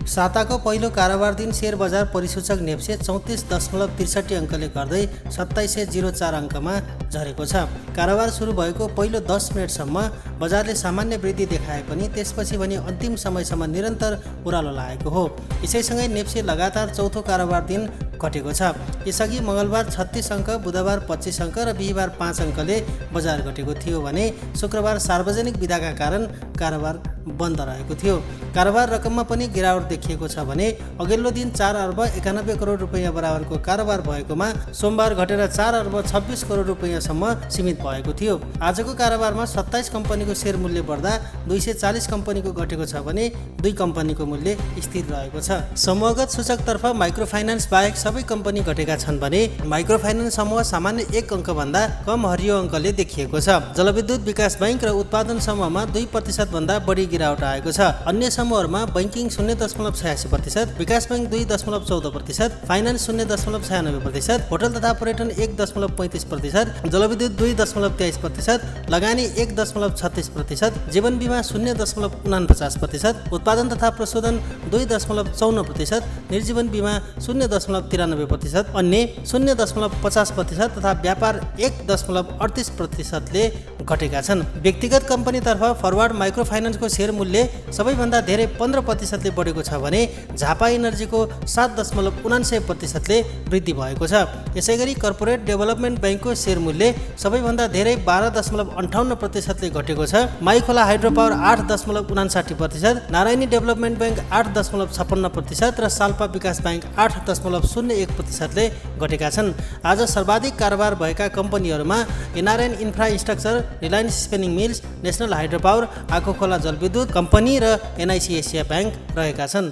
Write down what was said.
साताको पहिलो कारोबार दिन सेयर बजार परिसूचक नेप्से 34.63 अङ्कले गर्दै 2704 अङ्कमा झरेको छ। कारोबार सुरु भएको पहिलो 10 मिनेटसम्म बजारले सामान्य वृद्धि देखाए पनि त्यसपछि भने अन्तिम समयसम्म निरन्तर ओह्रालो लागेको हो। यसैसँगै नेप्से लगातार चौथो कारोबार दिन घटेको छ। यसअघि मङ्गलबार 36 अङ्क, बुधबार 25 अङ्क र बिहिबार 5 अङ्कले बजार घटेको थियो भने शुक्रबार सार्वजनिक बिदाका कारण कारोबार बन्द रहेको थियो। कारोबार रकममा पनि गिरावट देखिएको छ भने अघिल्लो दिन 4 अर्ब 91 करोड रुपैयाँ बराबरको कारोबार भएकोमा सोमबार घटेर 4 अर्ब 26 करोड रुपैयाँसम्म सीमित भएको थियो। आजको कारोबारमा 27 कम्पनीको सेयर मूल्य बढ्दा 240 कम्पनीको घटेको छ भने 2 कम्पनीको मूल्य स्थिर रहेको छ। समूहगत सूचकतर्फ माइक्रो फाइनान्स बाहेक सबै कम्पनी घटेका छन् भने माइक्रो फाइनान्स समूह सामान्य 1 अङ्कभन्दा कम हरियो अङ्कले देखिएको छ। जलविद्युत विकास बैंक र उत्पादन समूहमा 2% भन्दा बढी गिरावट आएको छ। अन्य समूहहरूमा बैंकिङ 0.86%, विकास बैंक 2.14%, फाइनान्स 0.96%, होटल तथा पर्यटन 1.35%, जलविद्युत 2.23%, लगानी 1.36%, जीवन बीमा 0.49%, उत्पादन तथा प्रशोधन 2.54%, निर्जीवन बीमा 0.93%, अन्य 0.50% तथा व्यापार 1.38%ले घटेका छन्। व्यक्तिगत कम्पनीतर्फ फरवर्ड माइक्रो फाइनान्सको सेयर मूल्य सबैभन्दा धेरै 15%ले बढेको छ भने झापा इनर्जीको 7.79%ले वृद्धि भएको छ। यसैगरी कर्पोरेट डेभलपमेन्ट बैंकको सेयर मूल्य सबैभन्दा धेरै 12.58%ले घटेको छ। Maikhola hydro power 8.59%, Narayani development bank 8.56% र साल्पा विकास बैंक 8.01%ले घटेका छन्। आज सर्वाधिक कारोबार भएका कम्पनीहरूमा NRN infrastructure, Reliance spinning mills, national hydro power, Ankhukhola जलविद्युत कम्पनी र एनआइसी एसिया बैंक रहेका छन्।